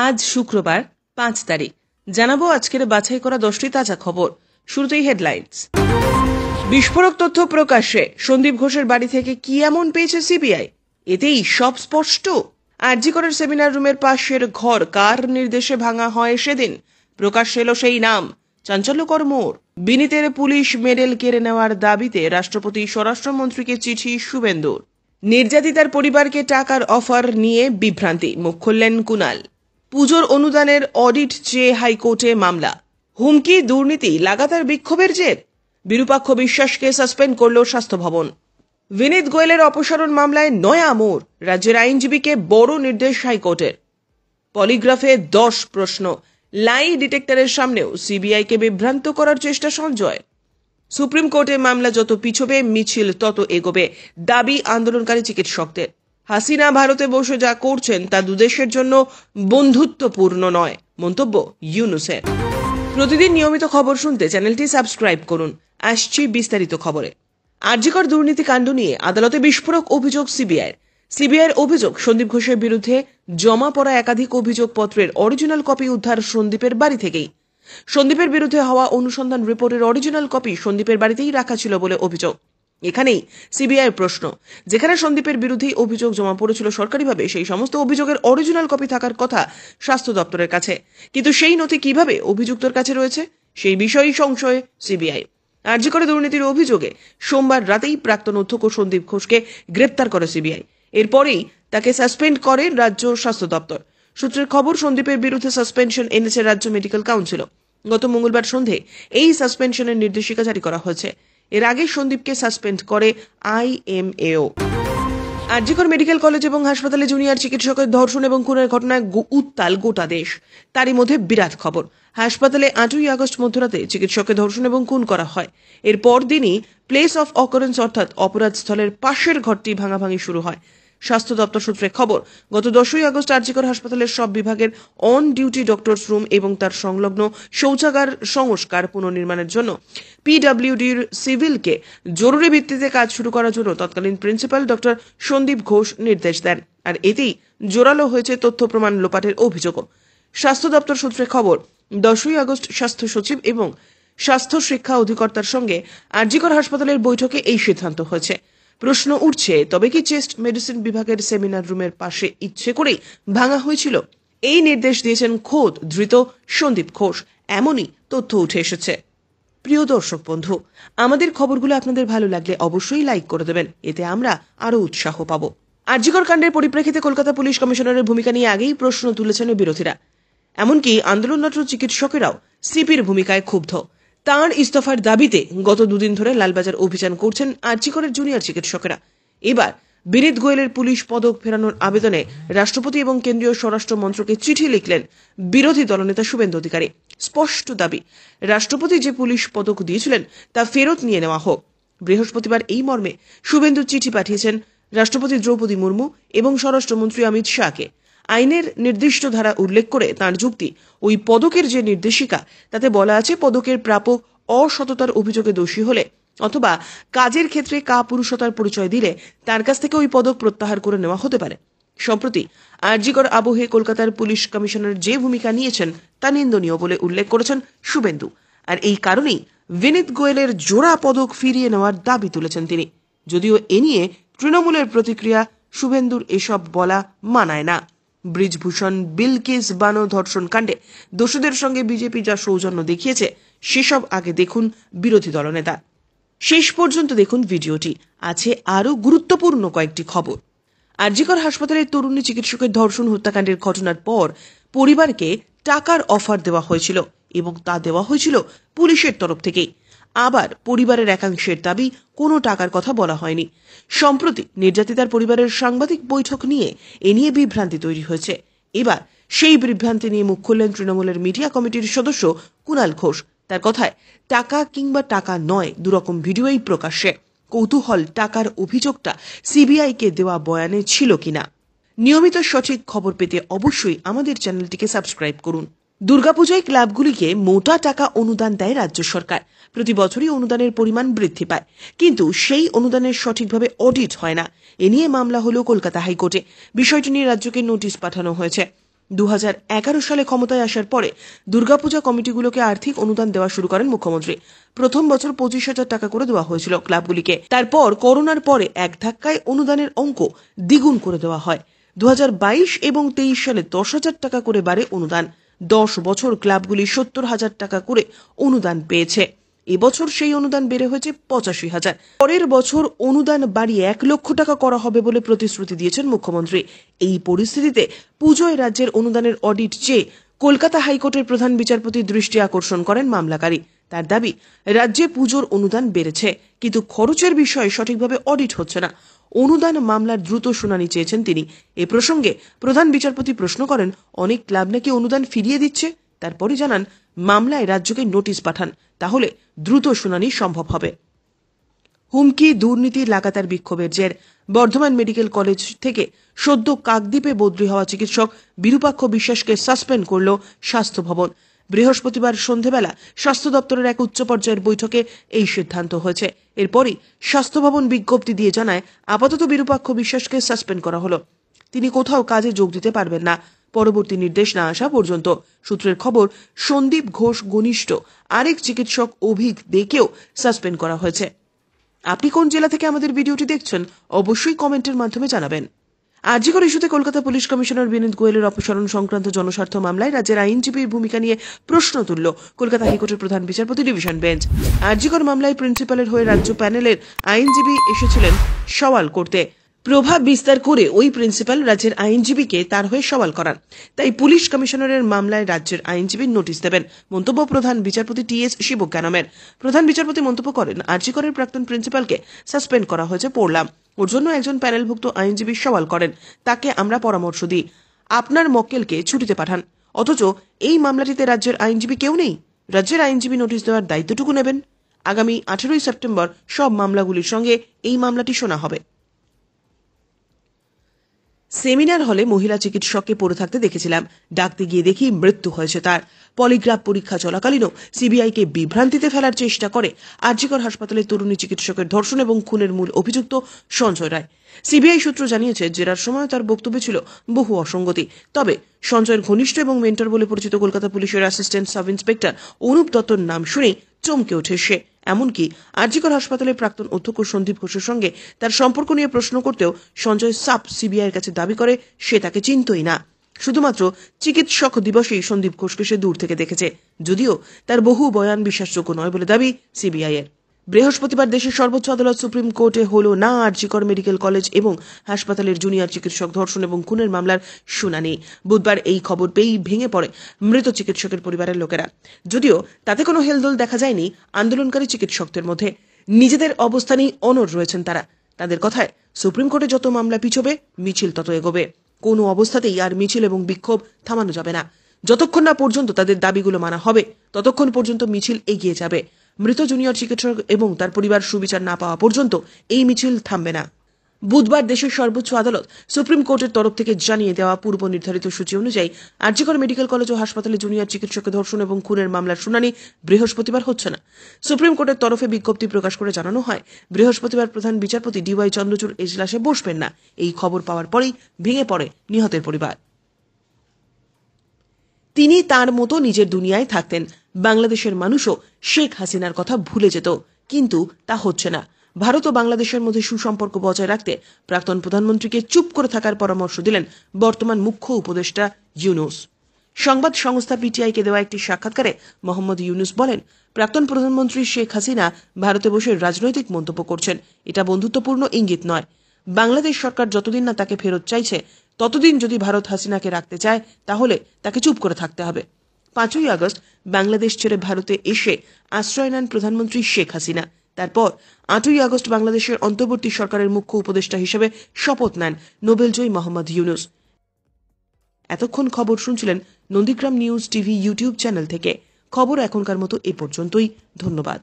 আজ শুক্রবার ৫ তারিখ জানাবো আজকের বাছাই করা 10টি তাজা খবর। শুরুতেই হেডলাইন্স। বিস্ফোরক তথ্য প্রকাশ্যে, সন্দীপ ঘোষের বাড়ি থেকে কি এমন পেয়েছে সিবিআই? এতেই সব স্পষ্ট। আরজি করের সেমিনার রুমের পাশের ঘর কার নির্দেশে ভাঙা হয় সেদিন? প্রকাশ্যে এলো সেই নাম। চাঞ্চল্যকর মোড়। বিনীতের পুলিশ মেডেল কেড়ে নেওয়ার দাবিতে রাষ্ট্রপতি স্বরাষ্ট্রমন্ত্রীকে চিঠি শুভেন্দুর। নির্যাতিতার পরিবারকে টাকার অফার নিয়ে বিভ্রান্তি, মুখ খুললেন কুণাল। পুজোর অনুদানের অডিট চেয়ে হাইকোর্টে মামলা। হুমকি, দুর্নীতি, লাগাতার বিক্ষোভের জের। বিরূপাক্ষ বিশ্বাসকে সাসপেন্ড করল স্বাস্থ্য ভবন। বিনীত গোয়েলের অপসারণ মামলায় নয়া মোড়, রাজ্যের আইনজীবীকে বড় নির্দেশ হাইকোর্টের। পলিগ্রাফে 10 প্রশ্ন, লাই ডিটেক্টরের সামনেও সিবিআইকে বিভ্রান্ত করার চেষ্টা সঞ্জয়। সুপ্রিম কোর্টে মামলা যত পিছবে, মিছিল তত এগোবে, দাবি আন্দোলনকারী চিকিৎসকদের। হাসিনা ভারতে বসে যা করছেন তা দুদেশের জন্য বন্ধুত্বপূর্ণ নয়, মন্তব্য ইউনূসের। প্রতিদিন নিয়মিত খবর শুনতে চ্যানেলটি সাবস্ক্রাইব করুন। আসছি বিস্তারিত খবরে। আরজি কর দুর্নীতি কাণ্ড নিয়ে আদালতে বিস্ফোরক অভিযোগ সিবিআইয়ের অভিযোগ, সন্দীপ ঘোষের বিরুদ্ধে জমা পড়া একাধিক অভিযোগ পত্রের অরিজিনাল কপি উদ্ধার সন্দীপের বাড়ি থেকেই। সন্দীপের বিরুদ্ধে হওয়া অনুসন্ধান রিপোর্টের অরিজিনাল কপি সন্দীপের বাড়িতেই রাখা ছিল বলে অভিযোগ। এখানেই সিবিআইয়ের প্রশ্ন, যেখানে সন্দীপের বিরুদ্ধে অভিযোগ জমা পড়েছিল সরকারিভাবে, সেই সমস্ত অভিযোগের অরিজিনাল কপি থাকার কথা স্বাস্থ্য দপ্তরের কাছে, কিন্তু সেই নথি কিভাবে অভিযুক্তর কাছে রয়েছে, সেই বিষয়েই সংশয় সিবিআই। আরজি করে দুর্নীতির অভিযোগে সোমবার রাতেই প্রাক্তন অধ্যক্ষ সন্দীপ ঘোষকে গ্রেপ্তার করে সিবিআই। এরপরেই তাকে সাসপেন্ড করে রাজ্য স্বাস্থ্য দপ্তর। সূত্রের খবর, সন্দীপের বিরুদ্ধে সাসপেনশন এনেছে রাজ্য মেডিকেল কাউন্সিল। গত মঙ্গলবার সন্ধে এই সাসপেনশনের নির্দেশিকা জারি করা হয়েছে। এর আগে সন্দীপকে সাসপেন্ড করে আইএমএও। আরজি কর মেডিকেল কলেজ এবং হাসপাতালে জুনিয়র চিকিৎসকের ধর্ষণ এবং খুনের ঘটনায় উত্তাল গোটা দেশ। তারই মধ্যে বিরাট খবর, হাসপাতালে 8ই আগস্ট মধ্যরাতে চিকিৎসকের ধর্ষণ এবং খুন করা হয়। এর পর দিনই প্লেস অফ অকারেন্স অর্থাৎ অপরাধ স্থলের পাশের ঘরটি ভাঙাভাঙি শুরু হয়। স্বাস্থ্য দপ্তর সূত্রে খবর, গত 10ই আগস্ট আরজি কর হাসপাতালের সব বিভাগের অন ডিউটি ডক্টরস রুম এবং তার সংলগ্ন শৌচাগার সংস্কার পুনর্নির্মাণের জন্য পিডব্লিউডির সিভিলকে জরুরি ভিত্তিতে কাজ শুরু করার জন্য তৎকালীন প্রিন্সিপাল ডক্টর সন্দীপ ঘোষ নির্দেশ দেন। আর এতেই জোরালো হয়েছে তথ্য প্রমাণ লোপাটের অভিযোগও। স্বাস্থ্য দপ্তর সূত্রে খবর, 10ই আগস্ট স্বাস্থ্য সচিব এবং স্বাস্থ্য শিক্ষা অধিকর্তার সঙ্গে আরজি কর হাসপাতালের বৈঠকে এই সিদ্ধান্ত হয়েছে। প্রশ্ন উঠছে, তবে কি চেস্ট মেডিসিন বিভাগের সেমিনার রুমের পাশে ইচ্ছে করেই ভাঙা হয়েছিল? এই নির্দেশ দিয়েছেন খোদ ধৃত সন্দীপ ঘোষ, এমনই তথ্য উঠে এসেছে। প্রিয় দর্শক বন্ধু, আমাদের খবরগুলো আপনাদের ভালো লাগলে অবশ্যই লাইক করে দেবেন, এতে আমরা আরো উৎসাহ পাব। আরজি কর কাণ্ডের পরিপ্রেক্ষিতে কলকাতা পুলিশ কমিশনারের ভূমিকা নিয়ে আগেই প্রশ্ন তুলেছেন বিরোধীরা। এমনকি আন্দোলনরত চিকিৎসকেরাও সিপির ভূমিকায় ক্ষুব্ধ। তাঁর ইস্তফার দাবিতে গত 2 দিন ধরে লালবাজার অভিযান করছেন আরজি করের জুনিয়র চিকিৎসকেরা। এবার বিনীত গোয়েলের পুলিশ পদক ফেরানোর আবেদনে রাষ্ট্রপতি এবং কেন্দ্রীয় স্বরাষ্ট্র মন্ত্রকে চিঠি লিখলেন বিরোধী দলনেতা শুভেন্দু অধিকারী। স্পষ্ট দাবি, রাষ্ট্রপতি যে পুলিশ পদক দিয়েছিলেন তা ফেরত নিয়ে নেওয়া হোক। বৃহস্পতিবার এই মর্মে শুভেন্দু চিঠি পাঠিয়েছেন রাষ্ট্রপতি দ্রৌপদী মুর্মু এবং স্বরাষ্ট্রমন্ত্রী অমিত শাহকে। আইনের নির্দিষ্ট ধারা উল্লেখ করে তাঁর যুক্তি, ওই পদকের যে নির্দেশিকা তাতে বলা আছে, পদকের প্রাপক অসততার অভিযোগে দোষী হলে অথবা কাজের ক্ষেত্রে কাপুরুষতার পরিচয় দিলে তার কাছ থেকে ওই পদক প্রত্যাহার করে নেওয়া হতে পারে। সম্প্রতি আরজি কর আবহে কলকাতার পুলিশ কমিশনার যে ভূমিকা নিয়েছেন তা নিন্দনীয় বলে উল্লেখ করেছেন শুভেন্দু। আর এই কারণেই বিনীত গোয়েলের জোড়া পদক ফিরিয়ে নেওয়ার দাবি তুলেছেন তিনি। যদিও এ নিয়ে তৃণমূলের প্রতিক্রিয়া, শুভেন্দুর এসব বলা মানায় না। ব্রিজভূষণ বিলকিস বানো ধর্ষণ কাণ্ডে দোষীদের সঙ্গে বিজেপি যা সৌজন্য দেখিয়েছে সেসব আগে দেখুন বিরোধী দলনেতা। শেষ পর্যন্ত দেখুন ভিডিওটি, আছে আরও গুরুত্বপূর্ণ কয়েকটি খবর। আরজি কর হাসপাতালের তরুণী চিকিৎসকের ধর্ষণ হত্যাকাণ্ডের ঘটনার পর পরিবারকে টাকার অফার দেওয়া হয়েছিল এবং তা দেওয়া হয়েছিল পুলিশের তরফ থেকেই। আবার পরিবারের একাংশের দাবি, কোনো টাকার কথা বলা হয়নি। সম্প্রতি নির্যাতিতার পরিবারের সাংবাদিক বৈঠক নিয়ে এ নিয়ে বিভ্রান্তি তৈরি হয়েছে। এবার সেই বিভ্রান্তি নিয়ে মুখ খুললেন তৃণমূলের মিডিয়া কমিটির সদস্য কুণাল ঘোষ। তার কথায়, টাকা কিংবা টাকা নয়, দুরকম ভিডিওই প্রকাশ্যে। কৌতূহল, টাকার অভিযোগটা সিবিআইকে দেওয়া বয়ানে ছিল কিনা। নিয়মিত সঠিক খবর পেতে অবশ্যই আমাদের চ্যানেলটিকে সাবস্ক্রাইব করুন। দুর্গাপূজায় ক্লাবগুলিকে মোটা টাকা অনুদান দেয় রাজ্য সরকার। প্রতি বছরই অনুদানের পরিমাণ বৃদ্ধি পায়, কিন্তু সেই অনুদানের সঠিকভাবে অডিট হয় না। এ নিয়ে মামলা হলো কলকাতা হাইকোর্টে। বিষয়টি নিয়ে রাজ্যকে নোটিশ পাঠানো হয়েছে। 2011 সালে ক্ষমতায় আসার পরে দুর্গাপূজা কমিটিগুলোকে আর্থিক অনুদান দেওয়া শুরু করেন মুখ্যমন্ত্রী। প্রথম বছর 25,000 টাকা করে দেওয়া হয়েছিল ক্লাবগুলিকে। তারপর করোনার পরে এক ধাক্কায় অনুদানের অঙ্ক দ্বিগুণ করে দেওয়া হয়। 2022 এবং 23 সালে 10,000 টাকা করে বাড়ে অনুদান। 10 বছর ক্লাবগুলি 70,000 টাকা করে অনুদান পেয়েছে। এবছর সেই অনুদান বেড়ে হয়েছে 85,000। পরের বছর অনুদান বাড়িয়ে 1 লক্ষ টাকা করা হবে বলে প্রতিশ্রুতি দিয়েছেন মুখ্যমন্ত্রী। এই পরিস্থিতিতে পুজোয় রাজ্যের অনুদানের অডিট চেয়ে কলকাতা হাইকোর্টের প্রধান বিচারপতি দৃষ্টি আকর্ষণ করেন মামলাকারী। তার দাবি, রাজ্যে পুজোর অনুদান বেড়েছে, কিন্তু খরচের বিষয়ে সঠিকভাবে অডিট হচ্ছে না। অনুদান মামলার দ্রুত শুনানি চেয়েছেন তিনি। এ প্রসঙ্গে প্রধান বিচারপতি প্রশ্ন করেন, অনেক ক্লাব নাকি অনুদান ফিরিয়ে দিচ্ছে। তারপরে জানান, মামলায় রাজ্যকে নোটিশ পাঠান, তাহলে দ্রুত শুনানি সম্ভব হবে। হুমকি, দুর্নীতি, লাগাতার বিক্ষোভের জের বর্ধমান মেডিকেল কলেজ থেকে সদ্য কাকদ্বীপে বদলি হওয়া চিকিৎসক বিরূপাক্ষ বিশ্বাসকে সাসপেন্ড করল স্বাস্থ্য ভবন। বৃহস্পতিবার সন্ধেবেলা স্বাস্থ্য দপ্তরের এক উচ্চ পর্যায়ের বৈঠকে এই সিদ্ধান্ত হয়েছে। এরপরই স্বাস্থ্য ভবন বিজ্ঞপ্তি দিয়ে জানায়, আপাতত বিরূপাক্ষ বিশ্বাসকে সাসপেন্ড করা হলো। তিনি কোথাও কাজে যোগ দিতে পারবেন না পরবর্তী নির্দেশ না আসা পর্যন্ত। সূত্রের খবর, সন্দীপ ঘোষ ঘনিষ্ঠ আরেক চিকিৎসক অভিক দেকেও সাসপেন্ড করা হয়েছে। আপনি কোন জেলা থেকে আমাদের ভিডিওটি দেখছেন অবশ্যই কমেন্টের মাধ্যমে জানাবেন। আরজি কর ইস্যুতে কলকাতা পুলিশ কমিশনার বিনীত গোয়েলের অপসারণ সংক্রান্ত জনস্বার্থ মামলায় রাজ্যের আইনজীবীর ভূমিকা নিয়ে প্রশ্ন তুলল কলকাতা হাইকোর্টের প্রধান বিচারপতি ডিভিশন বেঞ্চ। আরজি কর মামলায় প্রিন্সিপালের হয়ে রাজ্য প্যানেলের আইনজীবী এসেছিলেন সওয়াল করতে। প্রভাব বিস্তার করে ওই প্রিন্সিপাল রাজ্যের আইনজীবীকে তার হয়ে সওয়াল করান। তাই পুলিশ কমিশনারের মামলায় রাজ্যের আইনজীবীর নোটিশ দেবেন। মন্তব্য প্রধান বিচারপতি টি.এস. শিবজ্ঞানমের। প্রধান বিচারপতি মন্তব্য করেন, আরজি করের প্রাক্তন প্রিন্সিপালকে সাসপেন্ড করা হয়েছে পড়লাম, ওর জন্য একজন প্যানেলভুক্ত আইনজীবী সওয়াল করেন, তাকে আমরা পরামর্শ দিই, আপনার মক্কেলকে ছুটিতে পাঠান। অথচ এই মামলাটিতে রাজ্যের আইনজীবী কেউ নেই। রাজ্যের আইনজীবী নোটিশ দেওয়ার দায়িত্বটুকু নেবেন। আগামী 18 সেপ্টেম্বর সব মামলাগুলির সঙ্গে এই মামলাটি শোনা হবে। সেমিনার হলে মহিলা চিকিৎসককে পড়ে থাকতে দেখেছিলাম। ডাকতে গিয়ে দেখি মৃত্যু হয়েছে তার। পলিগ্রাফ পরীক্ষা চলাকালীনও সিবিআইকে বিভ্রান্তিতে ফেলার চেষ্টা করে আরজি কর হাসপাতালে তরুণী চিকিৎসকের ধর্ষণ এবং খুনের মূল অভিযুক্ত সঞ্জয় রায়। সিবিআই সূত্র জানিয়েছে, জেরার সময় তার বক্তব্যে ছিল বহু অসঙ্গতি। তবে সঞ্জয়ের ঘনিষ্ঠ এবং মেন্টর বলে পরিচিত কলকাতা পুলিশের অ্যাসিস্ট্যান্ট সাব ইন্সপেক্টর অনুপ দত্তর নাম শুনেই চমকে ওঠে সে। এমনকি আরজি কর হাসপাতালের প্রাক্তন অধ্যক্ষ সন্দীপ ঘোষের সঙ্গে তার সম্পর্ক নিয়ে প্রশ্ন করতেও সঞ্জয় সাপ সিবিআইয়ের কাছে দাবি করে সে তাকে চিনতই না। শুধুমাত্র চিকিৎসক দিবসেই সন্দীপ ঘোষকে সে দূর থেকে দেখেছে, যদিও তার বহু বয়ান বিশ্বাসযোগ্য নয় বলে দাবি সিবিআইয়ের। বৃহস্পতিবার দেশের সর্বোচ্চ আদালত সুপ্রিম কোর্টে হলো না আরজি কর মেডিকেল কলেজ এবং হাসপাতালের জুনিয়র চিকিৎসক ধর্ষণ এবং খুনের মামলার শুনানি। বুধবার এই খবর পেয়েই ভেঙে পড়ে মৃত চিকিৎসকের পরিবারের লোকেরা। যদিও তাতে কোনো হেলদোল দেখা যায়নি আন্দোলনকারী চিকিৎসকদের মধ্যে। নিজেদের অবস্থানেই অনড় রয়েছেন তারা। তাদের কথায়, সুপ্রিম কোর্টে যত মামলা পিছবে, মিছিল তত এগোবে। কোনো অবস্থাতেই আর মিছিল এবং বিক্ষোভ থামানো যাবে না। যতক্ষণ না পর্যন্ত তাদের দাবিগুলো মানা হবে, ততক্ষণ পর্যন্ত মিছিল এগিয়ে যাবে। মৃত জুনিয়র চিকিৎসক এবং তার পরিবার সুবিচার না পাওয়া পর্যন্ত এই মিছিল থামবে না। বুধবার দেশের সর্বোচ্চ আদালত সুপ্রিম কোর্টের তরফ থেকে জানিয়ে দেওয়া পূর্ব নির্ধারিত সূচি অনুযায়ী আরজি কর মেডিকেল কলেজ ও হাসপাতালে জুনিয়র চিকিৎসকের ধর্ষণ এবং খুনের মামলার শুনানি বৃহস্পতিবার হচ্ছে না। সুপ্রিম কোর্টের তরফে বিজ্ঞপ্তি প্রকাশ করে জানানো হয়, বৃহস্পতিবার প্রধান বিচারপতি ডিওয়াই চন্দ্রচূড় এজলাসে বসবেন না। এই খবর পাওয়ার পরেই ভেঙে পড়ে নিহতের পরিবার। তিনি তার মতো নিজের দুনিয়ায় থাকতেন। বাংলাদেশের মানুষও শেখ হাসিনার কথা ভুলে যেত, কিন্তু তা হচ্ছে না। ভারত ও বাংলাদেশের মধ্যে সুসম্পর্ক বজায় রাখতে প্রাক্তন প্রধানমন্ত্রীকে চুপ করে থাকার পরামর্শ দিলেন বর্তমান মুখ্য উপদেষ্টা ইউনূস। সংবাদ সংস্থা পিটিআইকে দেওয়া একটি সাক্ষাৎকারে মোহাম্মদ ইউনূস বলেন, প্রাক্তন প্রধানমন্ত্রী শেখ হাসিনা ভারতে বসে রাজনৈতিক মন্তব্য করছেন, এটা বন্ধুত্বপূর্ণ ইঙ্গিত নয়। বাংলাদেশ সরকার যতদিন না তাকে ফেরত চাইছে, ততদিন যদি ভারত হাসিনাকে রাখতে চায়, তাহলে তাকে চুপ করে থাকতে হবে। 5ই আগস্ট বাংলাদেশ ছেড়ে ভারতে এসে আশ্রয় নেন প্রধানমন্ত্রী শেখ হাসিনা। তারপর 8ই আগস্ট বাংলাদেশের অন্তর্বর্তী সরকারের মুখ্য উপদেষ্টা হিসেবে শপথ নেন নোবেলজয়ী মোহাম্মদ ইউনূস। এতক্ষণ খবর শুনছিলেন Nandigram news TV YouTube channel থেকে। খবর এখনকার মতো এ পর্যন্তই। ধন্যবাদ।